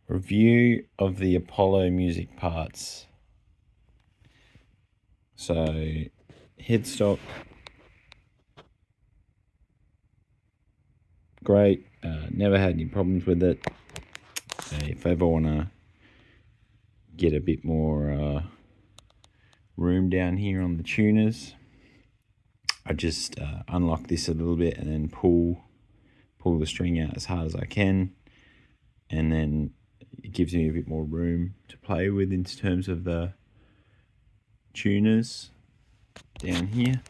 Review of the Apollo music parts. So, headstock, great. Never had any problems with it. If I ever want to get a bit more room down here on the tuners, I just unlock this a little bit and then pull the string out as hard as I can, and then it gives me a bit more room to play with in terms of the tuners down here.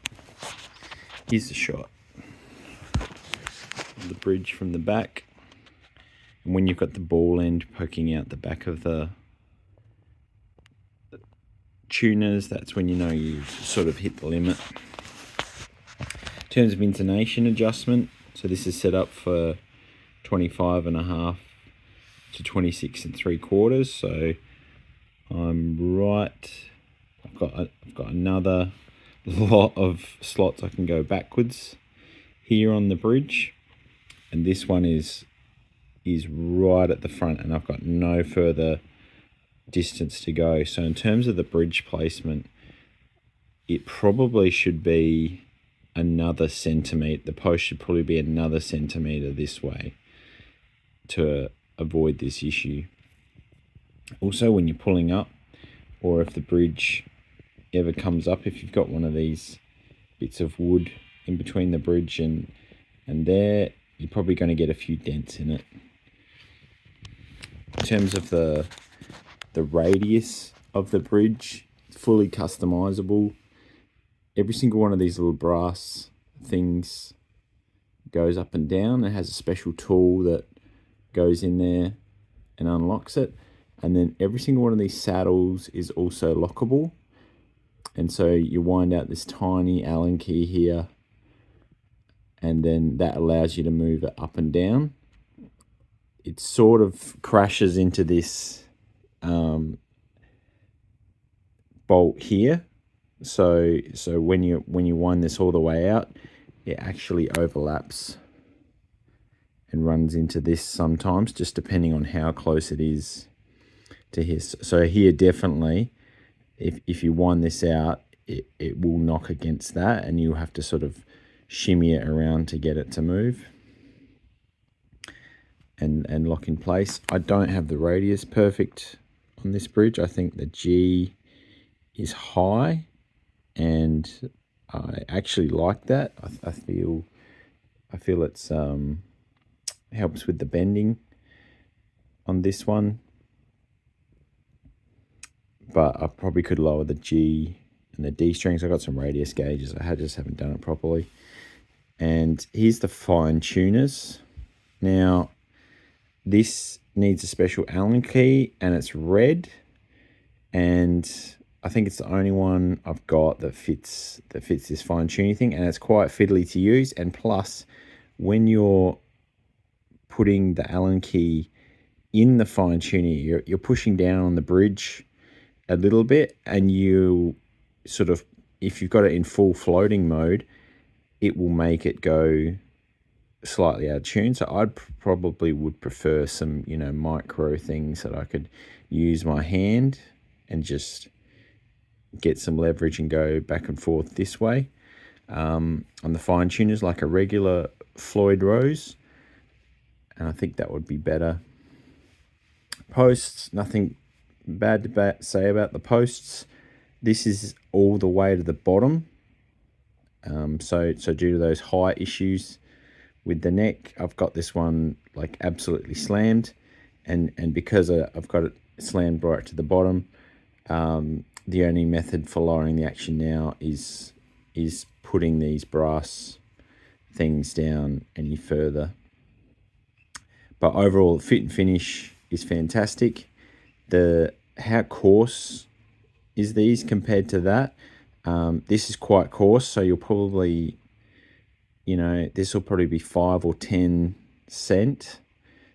Here's the shot of the bridge from the back, and when you've got the ball end poking out the back of the tuners, that's when you know you've sort of hit the limit. In terms of intonation adjustment, so this is set up for 25.5 to 26 3/4. So I'm right. I've got another lot of slots I can go backwards here on the bridge, and this one is right at the front, and I've got no further distance to go. So in terms of the bridge placement, it probably should be another centimetre. The post should probably be another centimetre this way to avoid this issue. Also, when you're pulling up, or if the bridge ever comes up, if you've got one of these bits of wood in between the bridge and there, you're probably going to get a few dents in it. In terms of the radius of the bridge, it's fully customizable. Every single one of these little brass things goes up and down. It has a special tool that goes in there and unlocks it. And then every single one of these saddles is also lockable. And so you wind out this tiny Allen key here, and then that allows you to move it up and down. It sort of crashes into this bolt here. So when you wind this all the way out, it actually overlaps and runs into this sometimes, just depending on how close it is to here. So here, definitely, if you wind this out, it will knock against that, and you have to sort of shimmy it around to get it to move and lock in place. I don't have the radius perfect on this bridge. I think the G is high, and I actually like that. I feel it's helps with the bending on this one, but I probably could lower the G and the D strings. I got some radius gauges. I just haven't done it properly. And here's the fine tuners. Now, this needs a special Allen key, and it's red, and I think it's the only one I've got that fits this fine tuning thing, and it's quite fiddly to use. And plus, when you're putting the Allen key in the fine tuning, you're pushing down on the bridge a little bit, and you sort of, if you've got it in full floating mode, it will make it go slightly out of tune. So I'd probably would prefer some, micro things that I could use my hand and just get some leverage and go back and forth this way. On the fine tuners, like a regular Floyd Rose, and I think that would be better. Posts, nothing bad to say about the posts. This is all the way to the bottom. So due to those high issues with the neck, I've got this one like absolutely slammed, and because I've got it slammed right to the bottom, the only method for lowering the action now is putting these brass things down any further. But overall, fit and finish is fantastic. How coarse is these compared to that? This is quite coarse, so you'll probably, this will probably be 5 or 10 cent,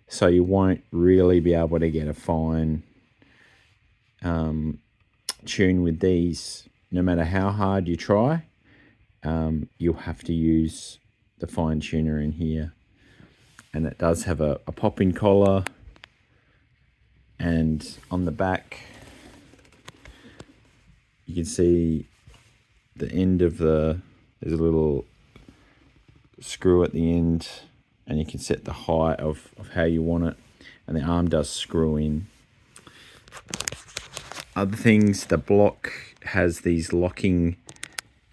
so you won't really be able to get a fine tune with these. No matter how hard you try, you'll have to use the fine tuner in here. And it does have a pop-in collar And on the back, you can see the end of there's a little screw at the end, and you can set the height of how you want it, and the arm does screw in. Other things, the block has these locking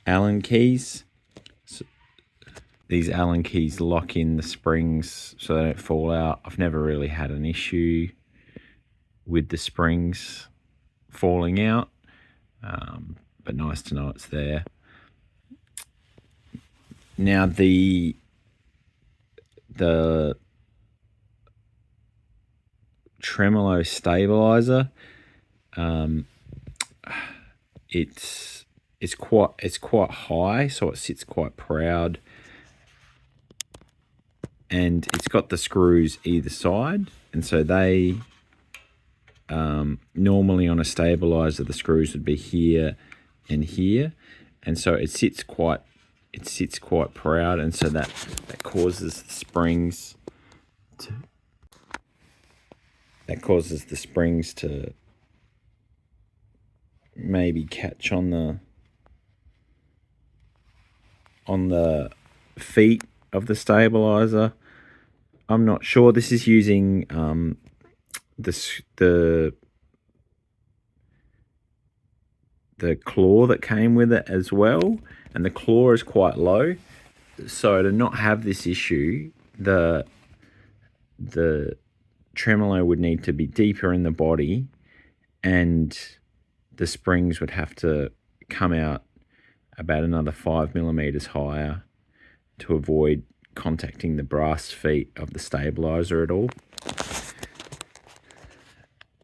Allen keys. So these Allen keys lock in the springs so they don't fall out. I've never really had an issue with the springs falling out, but nice to know it's there. Now the tremolo stabilizer, it's quite high, so it sits quite proud, and it's got the screws either side, and so they normally on a stabilizer the screws would be here and here, and so it sits quite proud, and so that causes the springs to maybe catch on the feet of the stabilizer. I'm not sure. This is using the claw that came with it as well, and the claw is quite low, so to not have this issue, the tremolo would need to be deeper in the body, and the springs would have to come out about another 5mm higher to avoid contacting the brass feet of the stabilizer at all.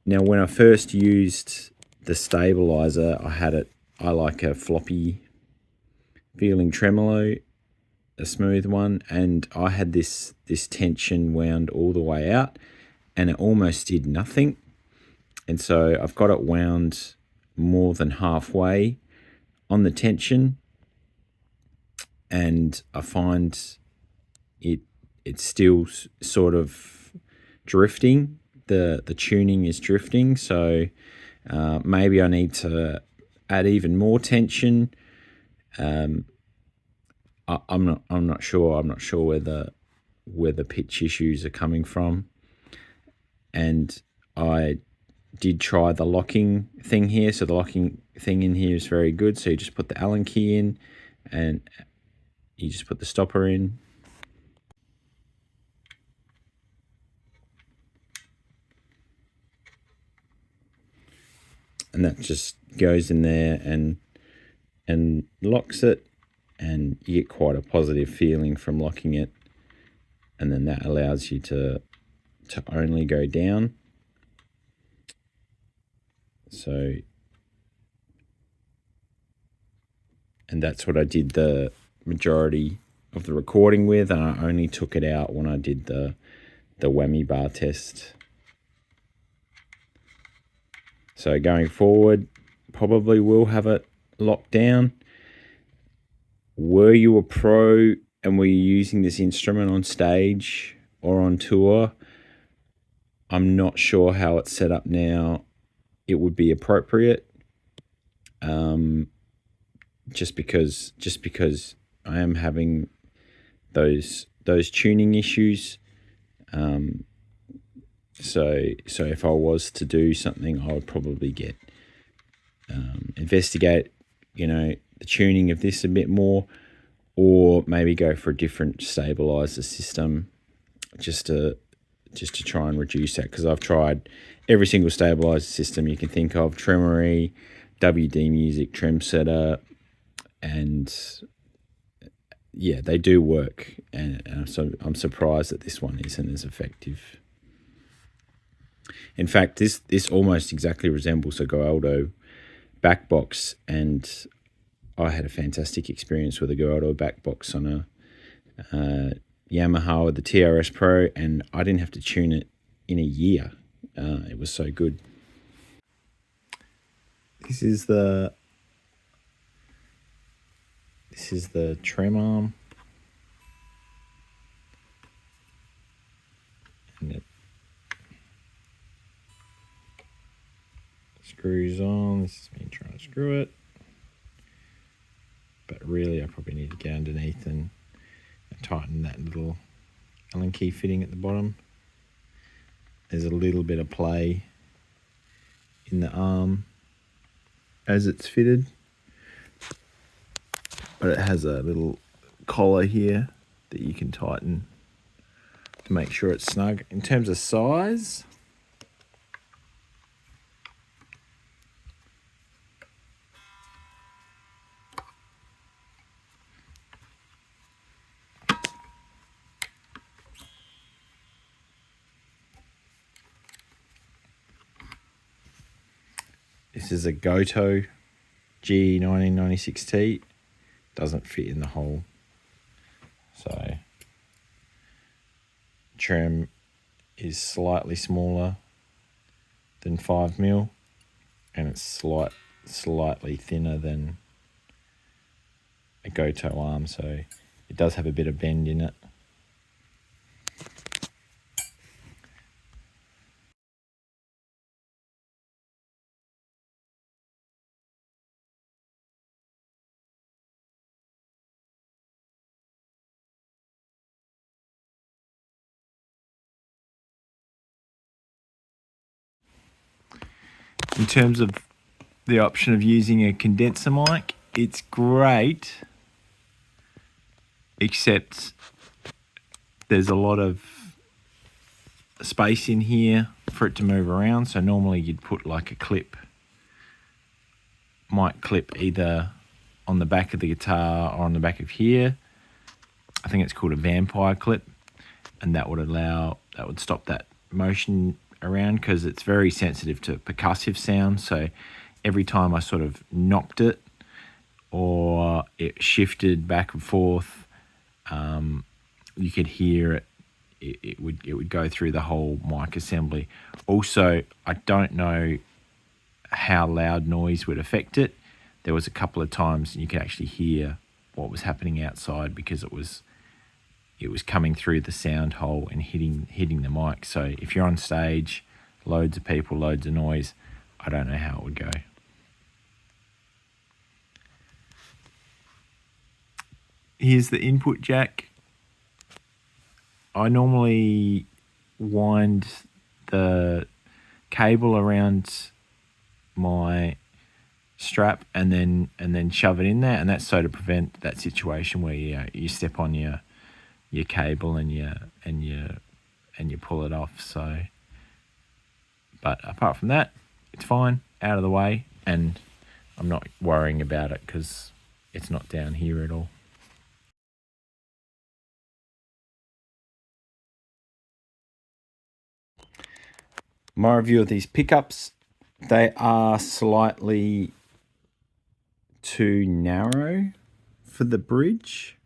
Now, when I first used the stabilizer, I like a floppy feeling tremolo, a smooth one, and I had this tension wound all the way out, and it almost did nothing. And so I've got it wound more than halfway on the tension, and I find it's still sort of drifting. The tuning is drifting, so maybe I need to add even more tension. I'm not sure. I'm not sure where the pitch issues are coming from. And I did try the locking thing here. So the locking thing in here is very good. So you just put the Allen key in, and you just put the stopper in. And that just goes in there and locks it, and you get quite a positive feeling from locking it. And then that allows you to only go down. So, and that's what I did the majority of the recording with, and I only took it out when I did the whammy bar test. So going forward, probably will have it locked down. Were you a pro and were you using this instrument on stage or on tour, I'm not sure how it's set up now. It would be appropriate, just because I am having those tuning issues. So if I was to do something, I would probably investigate, the tuning of this a bit more, or maybe go for a different stabilizer system, just to try and reduce that, because I've tried every single stabilizer system you can think of: Tremory, WD Music, Trem Setter, and yeah, they do work, and so I'm surprised that this one isn't as effective. In fact, this almost exactly resembles a Gualdo backbox, and I had a fantastic experience with a Gualdo backbox on a Yamaha with the TRS Pro, and I didn't have to tune it in a year. It was so good. This is the trem arm, and screws on. This is me trying to screw it. But really I probably need to go underneath and tighten that little Allen key fitting at the bottom. There's a little bit of play in the arm as it's fitted, but it has a little collar here that you can tighten to make sure it's snug. In terms of size, this is a Goto G1996T. Doesn't fit in the hole. So trim is slightly smaller than 5mm, and it's slightly thinner than a Goto arm, so it does have a bit of bend in it. In terms of the option of using a condenser mic, it's great, except there's a lot of space in here for it to move around. So normally you'd put like a clip, mic clip, either on the back of the guitar or on the back of here. I think it's called a vampire clip, and that would stop that motion around, because it's very sensitive to percussive sound. So every time I sort of knocked it or it shifted back and forth, you could hear it. It would go through the whole mic assembly. Also, I don't know how loud noise would affect it. There was a couple of times you could actually hear what was happening outside, because it was coming through the sound hole and hitting the mic. So if you're on stage, loads of people, loads of noise, I don't know how it would go. Here's the input jack. I normally wind the cable around my strap and then shove it in there, and that's so to prevent that situation where you step on your cable and you pull it off. So, but apart from that, it's fine, out of the way, and I'm not worrying about it because it's not down here at all. My review of these pickups, they are slightly too narrow for the bridge.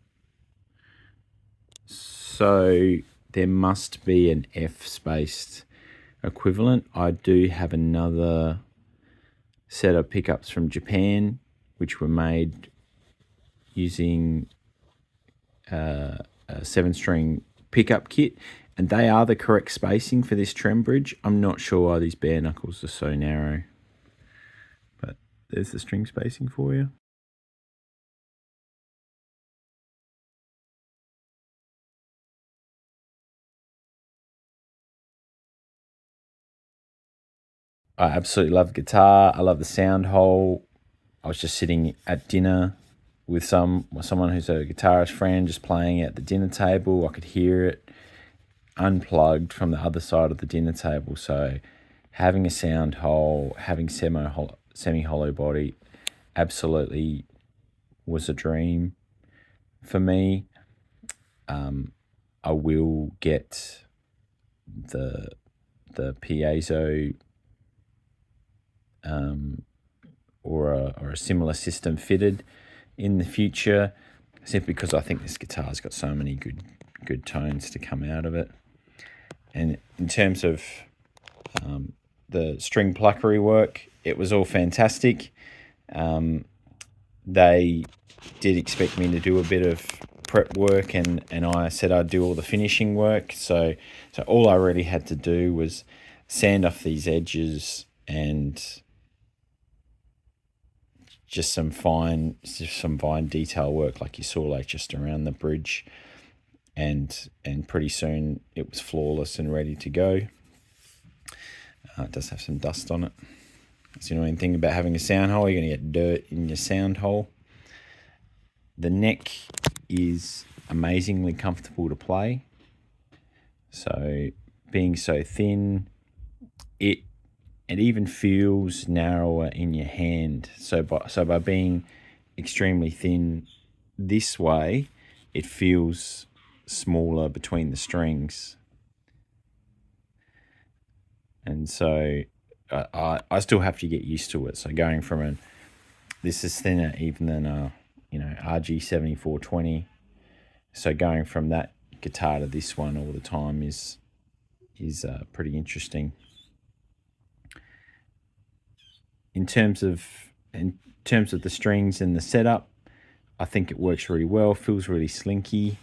So there must be an F-spaced equivalent. I do have another set of pickups from Japan, which were made using a 7-string pickup kit, and they are the correct spacing for this trem bridge. I'm not sure why these bare knuckles are so narrow, but there's the string spacing for you. I absolutely love guitar. I love the sound hole. I was just sitting at dinner with someone who's a guitarist friend, just playing at the dinner table. I could hear it unplugged from the other side of the dinner table. So having a sound hole, having semi-hollow body, absolutely was a dream for me. I will get the piezo or a similar system fitted in the future, simply because I think this guitar's got so many good tones to come out of it. And in terms of the string pluckery work, it was all fantastic. They did expect me to do a bit of prep work, and I said I'd do all the finishing work. So all I really had to do was sand off these edges and just some fine detail work, like you saw, like just around the bridge, and pretty soon it was flawless and ready to go. It does have some dust on it. That's the annoying thing about having a sound hole. You're going to get dirt in your sound hole. The neck is amazingly comfortable to play. So being so thin, it even feels narrower in your hand. So by being extremely thin this way, it feels smaller between the strings. And so I still have to get used to it. So going from this is thinner even than a RG 7420. So going from that guitar to this one all the time is pretty interesting. In terms of the strings and the setup, I think it works really well. Feels really slinky.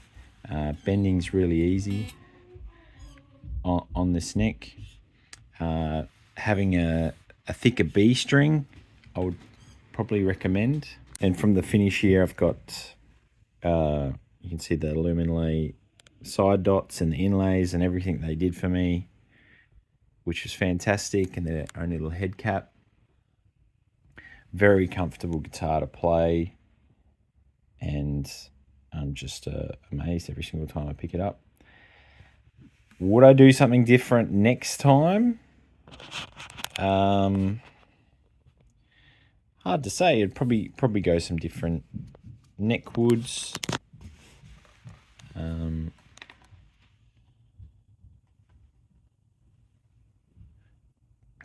Bending's really easy on this neck. Having a thicker B string, I would probably recommend. And from the finish here, I've got you can see the Luminlay side dots and the inlays and everything they did for me, which was fantastic, and their own little head cap. Very comfortable guitar to play, and I'm just amazed every single time I pick it up. Would I do something different next time? Hard to say. It'd probably go some different neck woods.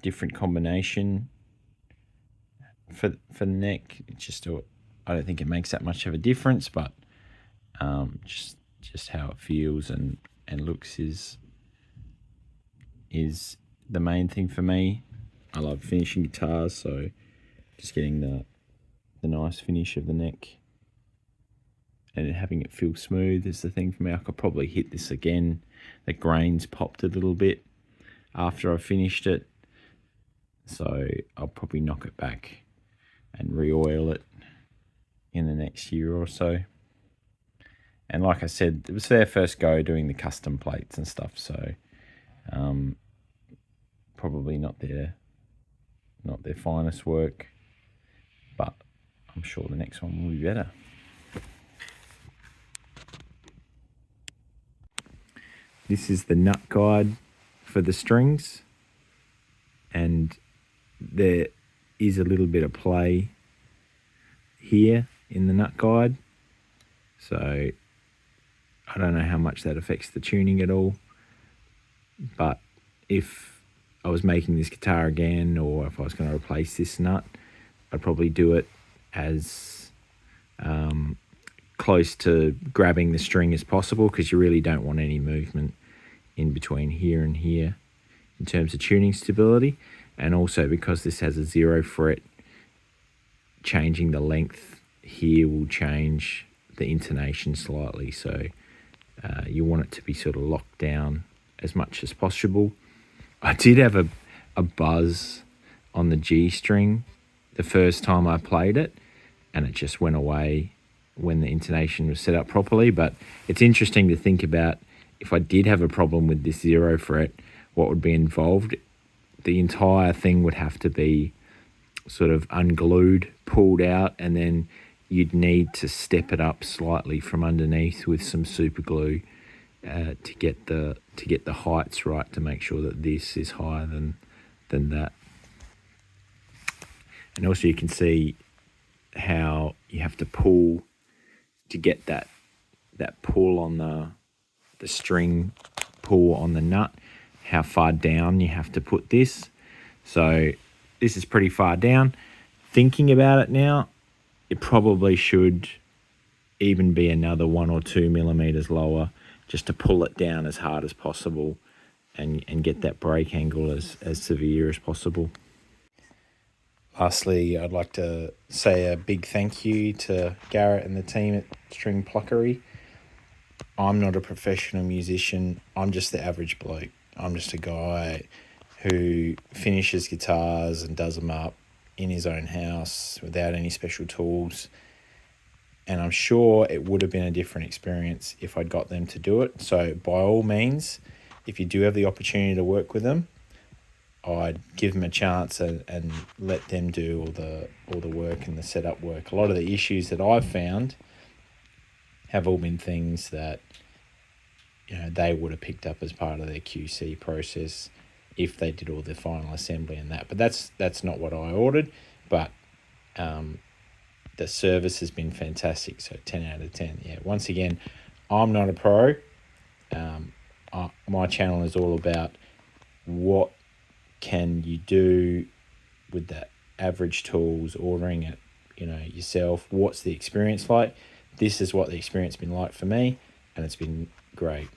Different combination for the neck. It's just I don't think it makes that much of a difference, but just how it feels and looks is the main thing for me. I love finishing guitars, so just getting the nice finish of the neck and having it feel smooth is the thing for me. I could probably hit this again. The grains popped a little bit after I finished it, so I'll probably knock it back and re-oil it in the next year or so. And like I said, it was their first go doing the custom plates and stuff, so probably not their finest work, but I'm sure the next one will be better. This is the nut guide for the strings, and there is a little bit of play here in the nut guide, so I don't know how much that affects the tuning at all, but if I was making this guitar again, or if I was going to replace this nut, I'd probably do it as close to grabbing the string as possible, because you really don't want any movement in between here and here in terms of tuning stability. And also because this has a 0 fret, changing the length here will change the intonation slightly, so you want it to be sort of locked down as much as possible. I did have a buzz on the G string the first time I played it, and it just went away when the intonation was set up properly. But it's interesting to think about, if I did have a problem with this 0 fret, what would be involved. The entire thing would have to be sort of unglued, pulled out, and then you'd need to step it up slightly from underneath with some super glue to get the heights right, to make sure that this is higher than that. And also you can see how you have to pull to get that pull on the string pull on the nut, how far down you have to put this. So this is pretty far down. Thinking about it now, it probably should even be another 1 or 2 millimeters lower, just to pull it down as hard as possible and get that break angle as severe as possible. Lastly, I'd like to say a big thank you to Garrett and the team at String Pluckery. I'm not a professional musician. I'm just the average bloke. I'm just a guy who finishes guitars and does them up in his own house without any special tools. And I'm sure it would have been a different experience if I'd got them to do it. So by all means, if you do have the opportunity to work with them, I'd give them a chance and let them do all the work and the setup work. A lot of the issues that I've found have all been things that they would have picked up as part of their QC process if they did all the final assembly and that. But that's not what I ordered. But the service has been fantastic, so 10 out of 10. Yeah, once again, I'm not a pro. My channel is all about what can you do with the average tools, ordering it, yourself. What's the experience like? This is what the experience has been like for me, and it's been great.